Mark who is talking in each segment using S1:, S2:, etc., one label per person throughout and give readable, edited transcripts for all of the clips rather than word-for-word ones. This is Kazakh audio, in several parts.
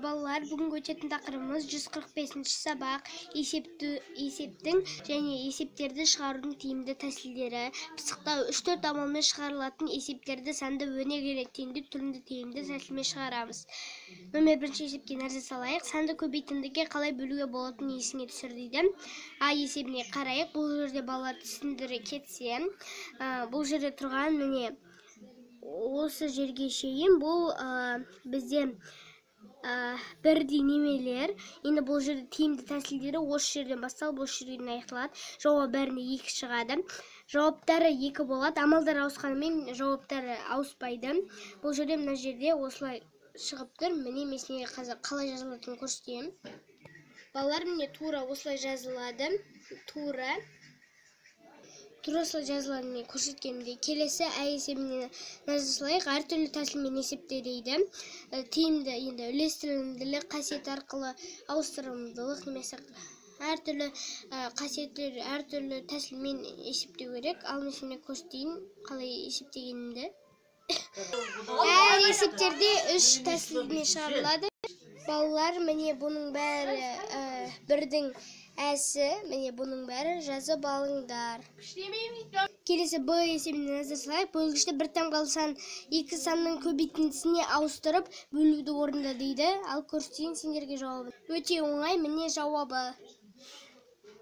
S1: балалар, бүгінгі өтетін тақырыбымыз 145 сабақ есептің және есептерді шығарудың тиімді тәсілдері. Пысықтау 3-4 амалмен шығарылатын есептерді санды өнегелі тиімді түрінде тиімді тәсілмен шығарамыз. Номер 1 есепке нәрсе салайық. Санды көбейтіндіге қалай бөлуге болатынын есіңе түсір дейді. А есебіне қарайық. Бұл жерде балалар түсіндіре кетсе, бұл жерде тұрған міне осы жерге шейін бұл бізде бірдей немелер. Енді бұл жерде тиімді тәсілдері осы жерден басталып, осы жерден аяқталады. Жауап бәріне 2 шығады. Жауаптары 2 болады. Амалдар ауысқанымен жауаптары ауыспайды. Бұл жерде мына жерде осылай шығып тұр. Міне мен сізге қазір қалай жазылатынын көрсетемін. Балалар, міне тура осылай жазылады. Тура осылай жазылатынын көрсеткенімде, келесі ә есебіне нәрсе салайық. Әртүрлі тәсілмен есепте дейді. Тиімді, енді үлестірілімділік қасиет арқылы ауыстырымдылық немесе әртүрлі қасиеттер, әртүрлі тәсілмен есептеу керек. Ал мен сізге көрсетейін қалай есептегенімді. Әр есептерде 3 тәсілмен шығарылады. Балалар, міне бұның бәрі бірдің әсі, міне бұның бәрі жазып алыңдар. Келесі Б есебіне назар салайық. Бөлгішті бір тамғалы сан 2 санның көбейтіндісіне ауыстырып бөлуді орында дейді. Ал көрсетейін сендерге жауабын. Өте оңай, міне жауабы.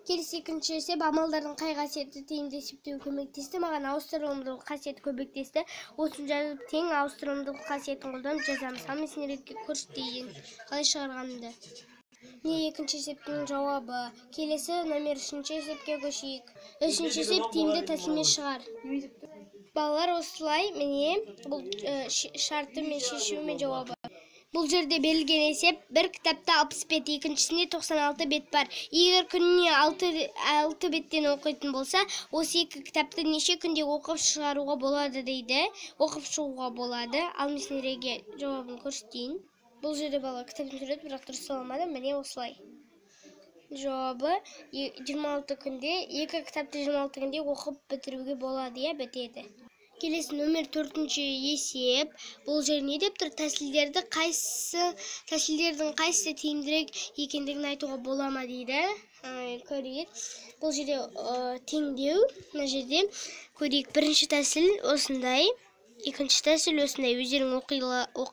S1: Келесі екінші есеп, амалдардың қай қасиеті тиімді есептеуге көмектесті? Маған ауыстырылымдылық қасиеті көмектесті. Осын жазып тең ауыстырылымдылық қасиетін қолданып жазамыз. Ал мен сендерге көрсетейін қалай шығарғанымды. Не екінші есептің жауабы. Келесі номер 3 есепке көшейік. 3 есеп тиімді тәсілмен шығар. Балалар, осылай міне бұл шарты мен шешуімен жауабы. Бұл жерде берілген есеп бір кітапта 60 бет, екіншісінде 96 бет бар. Егер күніне 6 беттен оқитын болса, осы 2 кітапты неше күнде оқып шығаруға болады дейді. Оқып шығуға болады. Ал мен сендерге жауабын көрсетейін. Бұл жерде бала кітаптың сурет, бірақ дұрыс салмады. Міне осылай. Жауабы 26 күнде, 2 кітапты 26 күнде оқып бітіруге болады, бітеді. Келесі номер 4 есеп. Бұл жер не деп тұр? Тәсілдердің қайсысы тиімдірек екендігін айтуға бола ма дейді. Көрейік. Бұл жерде теңдеу. Мына жерде көрейік. Бірінші тәсіл осындай. Екінші тәсіл осындай. Өздерің оқи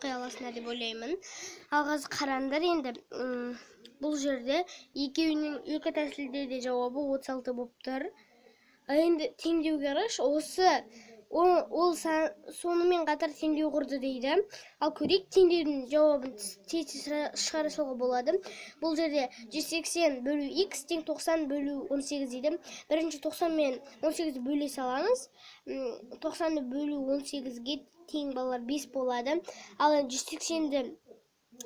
S1: аласыңдар деп ойлаймын. Ал қазір қараңдар енді. Бұл жерде екі тәсілде де жауабы 36 болып тұр. Енді теңдеуге қараш, ол сонымен қатар теңдеу құрды дейді. Ал көрейік, теңдеудің жауабын тез шығара салуға болады. Бұл жерде 180 бөлу x тең 90 бөлу 18 дейді. Бірінші 90 мен 18 бөле саламыз. 90 бөлу 18-ге тең балалар 5 болады. Ал 180-ді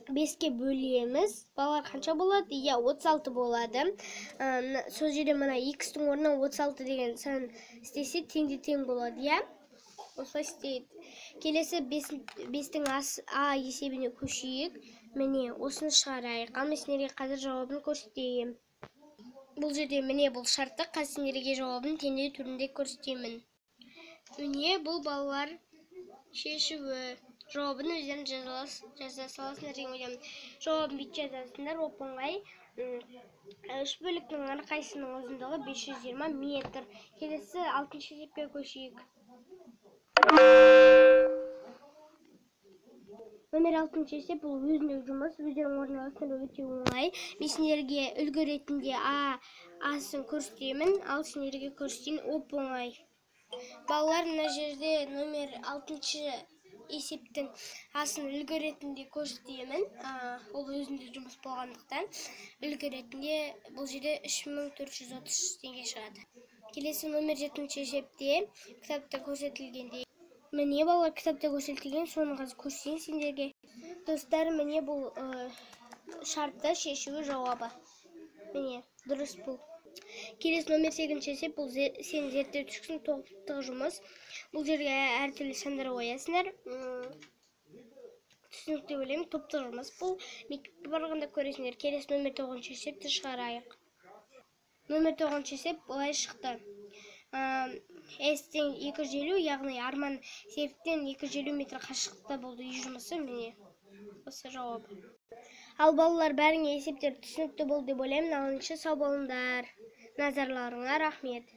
S1: 5-ке бөлеміз. Балалар қанша болады? 36 болады. Сол жерде мына x-тің орнына 36 деген сан істесе тең болады. Осылай істейді. Келесі 5-тің А есебіне көшейік. Міне осыны шығарайық. Ал мен сендерге қазір жауабын көрсетейін. Бұл жерде міне бұл шартты, қазір сендерге жауабын теңдеу түрінде көрсетемін. Міне бұл балалар шешуі. Жауабын өздерін жаза саласындар деген ойлаймын. Жауабын бүйтіп жазасыңдар, оп-оңай. 3 бөліктің әрқайсысының ұзындығы 520 метр. Келесі 6 есепке көшейік. Номер 6 есеп бұл өзіндік жұмыс. Өздерің орналастыру өте оңай. Мен сендерге үлгі ретінде асын көрсетемін, ал сендерге көрсетейін оп-оңай. Балалар, мына жерде номер 6 есептің асын үлгі ретінде көрсетемін. Ол өзіндік жұмыс болғандықтан үлгі ретінде бұл жерде 3430 теңге шығады. Келесі номер 7 есепте кітапта көрсетілгенде. Міне балалар, кітапта көрсетілген, соны қазір көрсетейін сендерге. Достар, міне бұл шартты шешуі жауабы. Міне, дұрыс бұл. Келесі номер 8 есеп, бұл сен зерттеп түскін топтық жұмыс. Бұл жерге әртүрлі сандар қоясыңдар. Түсінікті ойлаймын, топтық жұмыс бұл. Мектепке барғанда көресіңдер. Келесі номер 9 есепті шығарайық. Номер 9 есеп былай шықты. S-тен 250, яғни Арман Серіктен 250 метр қашықтықта болды үй жұмысы. Міне Осы жауап. Ал балалар, бәріңе есептер түсінікті болды деп ойлаймын. Алыншы, сау болыңдар. Назарларыңа рахмет.